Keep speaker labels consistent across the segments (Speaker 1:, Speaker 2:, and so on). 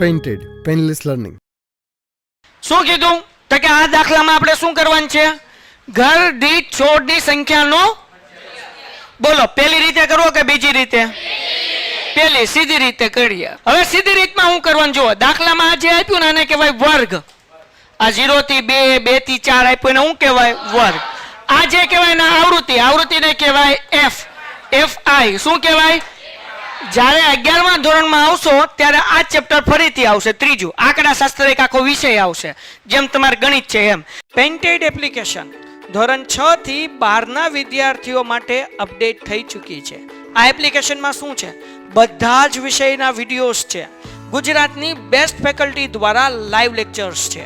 Speaker 1: Painted painless learning.
Speaker 2: શું કીધું તો કે આ દાખલામાં આપણે શું કરવાનું છે? ઘર દીઠ છોડની સંખ્યાનો બોલો પહેલી રીતે કરવો કે બીજી રીતે? પહેલી સીધી રીતે કરીએ. હવે સીધી રીતમાં શું કરવાનું જુઓ. દાખલામાં આ જે આપ્યું ને આને કહેવાય વર્ગ. આ 0 થી 2 2 થી 4 આપ્યું ને શું કહેવાય? વર્ગ. આ જે કહેવાય ને આવૃત્તિ, આવૃત્તિને કહેવાય એફ. FI શું કહેવાય? જ્યારે 11મા ધોરણમાં આવશો ત્યારે આ ચેપ્ટર ફરીથી આવશે, ત્રીજું. આંકડાશાસ્ત્ર એક આખો વિષય આવશે, જેમ તમારે ગણિત છે એમ. પેઇન્ટેડ એપ્લિકેશન ધોરણ 6 થી 12ના વિદ્યાર્થીઓ માટે અપડેટ થઈ ચૂકી છે. આ એપ્લિકેશનમાં શું છે? બધા જ વિષયના વિડીયોઝ છે. ગુજરાતની બેસ્ટ ફેકલ્ટી દ્વારા લાઈવ લેક્ચર્સ છે,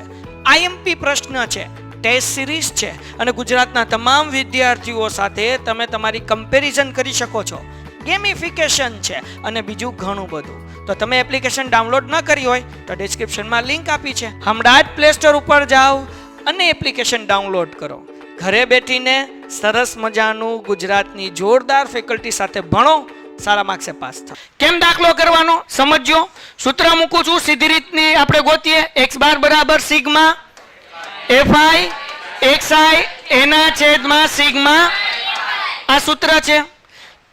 Speaker 2: IMP પ્રશ્ન છે, ટેસ્ટ સિરીઝ છે અને ગુજરાતના તમામ વિદ્યાર્થીઓ સાથે તમે તમારી કમ્પેરિઝન કરી શકો છો. ગેમિફિકેશન છે અને બીજું ઘણું બધું. તો તમે એપ્લિકેશન ડાઉનલોડ ન કરી હોય તો ડિસ્ક્રિપ્શનમાં લિંક આપી છે. હમણાં જ પ્લે સ્ટોર ઉપર જાઓ અને એપ્લિકેશન ડાઉનલોડ કરો. ઘરે બેઠીને સરસ મજાનું ગુજરાતની જોરદાર ફેકલ્ટી સાથે ભણો, સારા માર્ક્સે પાસ થાઓ. કેમ દાખલો કરવાનો સમજજો. સૂત્ર મૂકું છું, સીધી રીતની આપણે ગોતીએ. x બાર બરાબર સિગ્મા fi xi એના છેદમાં સિગ્મા. આ સૂત્ર છે.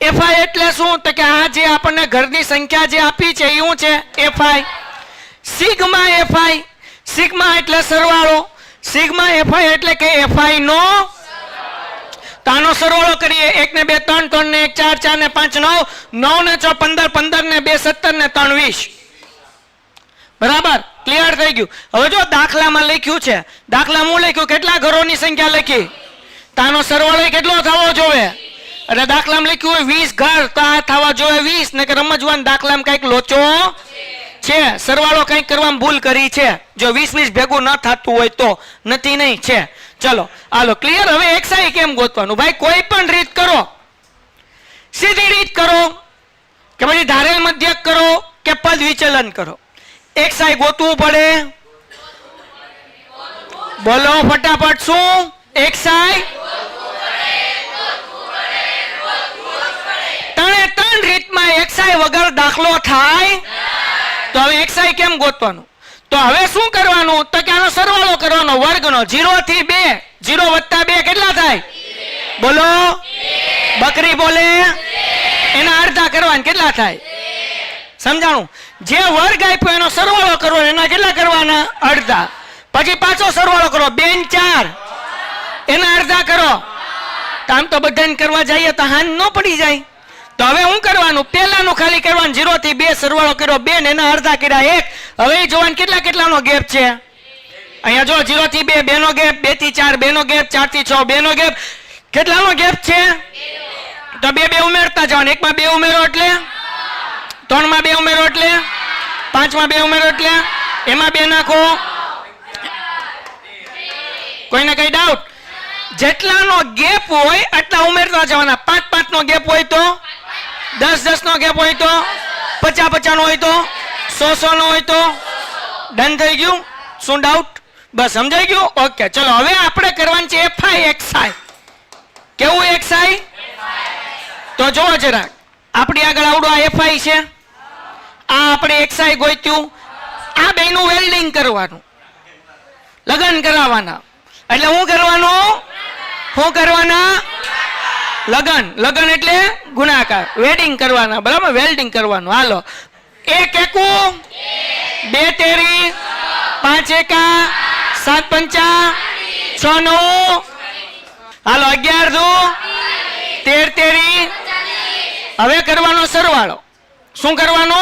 Speaker 2: fi એટલે શું? તો કે આ જે આપણને ઘરની સંખ્યા જે આપી છે એ શું છે? fi. સિગ્મા fi, સિગ્મા એટલે સરવાળો, સિગ્મા fi એટલે કે fi નો તાનો સરવાળો કરીએ. 1 ને 2 3, 3 ને 1 4, 4 ને 5 9, 9 ને 6 15, 15 ને 2 17 ને 3 20. બરાબર, ક્લિયર થઈ ગયું. હવે જો દાખલામાં લખ્યું છે, દાખલામાં હું લખ્યું કેટલા ઘરોની સંખ્યા લખી, તાનો સરવાળો કેટલો થવો જોઈએ? એટલે દાખલામાં લખ્યું હોય 20 ઘર, તો આ થવા જોઈએ 20. ને કે રમજવાન દાખલામાં કઈક લોચો છે, સરવાળો કઈક કરવામાં ભૂલ કરી છે. જો 20 ભેગું ન થતું હોય તો નથી, નહીં છે. ચલો હાલો ક્લિયર. હવે xi કેમ ગોતવાનું? ભાઈ કોઈ પણ રીત કરો, સીધી રીત કરો કે પછી ધારેલ મધ્યક કરો કે પદ વિચલન કરો, xi ગોતવું પડે. બોલો ફટાફટ, શું xi? ત્રણ રીતમાં xi વગર દાખલો થાય. તો હવે xi કેમ ગોતવાનું? તો હવે શું કરવાનું? તો કે આનો સરવાળો કરવાનો વર્ગનો. 0 થી 2, 0 વત્તા 2 કેટલા થાય? બોલો, બકરી બોલે. એના અડધા કરવાના કેટલા થાય? સમજાણું? જે વર્ગ આપ્યો એનો સરવાળો કરવો, એના કેટલા કરવાના? અડધા. પછી પાછો સરવાળો કરો, 2 ને 4 એના અડધા કરો. આમ તો બધાને કરવા જઈએ તો હાન ન પડી જાય. તો હવે શું કરવાનું? પહેલાનું ખાલી કરવાનું. 0 થી 2 સરવાળો કર્યો 2 ને એના અડધા કર્યા 1. હવે જોવાનું કેટલાનો ગેપ છે. અહીંયા જો 0 થી 2 2 નો ગેપ, 2 થી 4 2 નો ગેપ, 4 થી 6 2 નો ગેપ. કેટલાનો ગેપ છે? તો 2 2 ઉમેરતા જવાનું. 1 માં 2 ઉમેરો એટલે 3 માં 2 ઉમેરો એટલે 5 માં 2 ઉમેરો એટલે એમાં 2 નાખો. કોઈને કઈ ડાઉટ? જેટલાનો ગેપ હોય એટલા ઉમેરતા જવાના. 5 5 નો ગેપ હોય તો 10 10 નો ગેપ હોય તો 50 50 નો હોય તો 100 100 નો હોય તો. ડન થઈ ગયું? શું ડાઉટ? બસ સમજાઈ ગયું? ઓકે ચલો હવે આપણે કરવાનું છે fi xi. કેવું xi? તો જોવો જરાક, આપણી આગળ આવડો આ fi છે, આ આપણે xi ગોત્યું. આ બેનું વેલ્ડિંગ કરવાનું, લગન કરાવવાના. એટલે શું કરવાનું? શું કરવાના? લગન. લગન એટલે ગુણાકાર, વેડિંગ કરવાના. બરાબર, વેલ્ડિંગ કરવાનું. હાલો, 1 એકું 2 તેરી 5 એકા 7 પંચા 6 9. હાલો 11 દુ 13 તેરી. હવે કરવાનો સરવાળો. શું કરવાનો?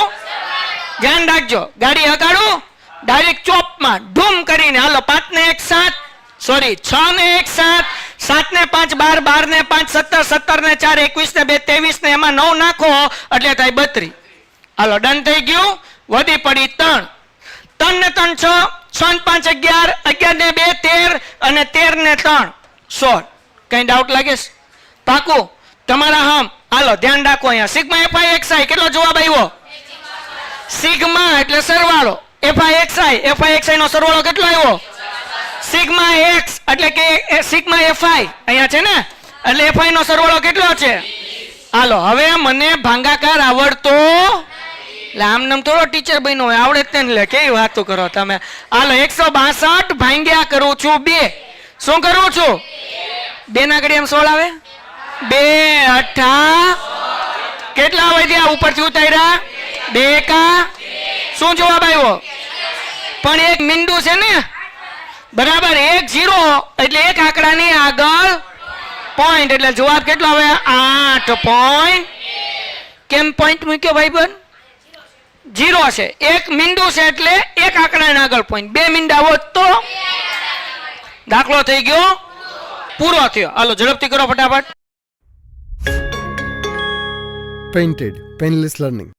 Speaker 2: ધ્યાન રાખજો, ગાડી હકાડું ડાયરેક્ટ ચોપમાં ધૂમ કરીને. હાલો 5 ને 1 7, સોરી 6 ને 1 7, 7 ને 5 12, 12 ને 5 17, 17 ને 4 21 ને 2 23 ને એમાં 9 નાખો એટલે થાય 32. હાલો ડન થઈ ગયું. વધી પડી 3, 3 ને 3 6, 6 ને 5 11, 11 ને 2 13 અને 13 ને 3 16. કઈ ડાઉટ લાગે? પાકું તમારા હમ. હાલો ધ્યાન રાખો, અહીંયા સિગ્મા fi xi કેટલો જવાબ આવ્યો? સિગ્મા એટલે સરવાળો, fi xi નો સરવાળો કેટલો આવ્યો? સિગ્મા x એટલે કે સિગ્મા fi અહીંયા છે ને, એટલે fi નો સરવાળો કેટલો છે? હાલો હવે મને ભાગાકાર આવડતો એટલે આમ નામ થોડો ટીચર બન્યો હોય, આવડે જ ને. એટલે કેવી વાતો કરો તમે. હાલો 162 ભાંગ્યા કરું છું 2. શું કરું છું? 2 ના ઘડિયામાં 16 આવે. 2 અઠ્ઠા કેટલા વધ્યા ઉપરથી ઉતાર્યા? 2 કા શું જવાબ આવ્યો? પણ એક મીંડું છે ને, બરાબર. 1 0 એટલે એક આંકડાની આગળ પોઈન્ટ, એટલે જવાબ કેટલો આવે? 8 પોઈન્ટ. કેમ પોઈન્ટ મૂક્યો ભાઈ બન? 0 છે, એક મીંડું છે એટલે એક આંકડાની આગળ પોઈન્ટ. 2 મીંડા હોત તો દાખલો થઈ ગયો પૂરો થયો. હાલો ઝડપથી કરો ફટાફટ.
Speaker 1: Painted, Painless Learning.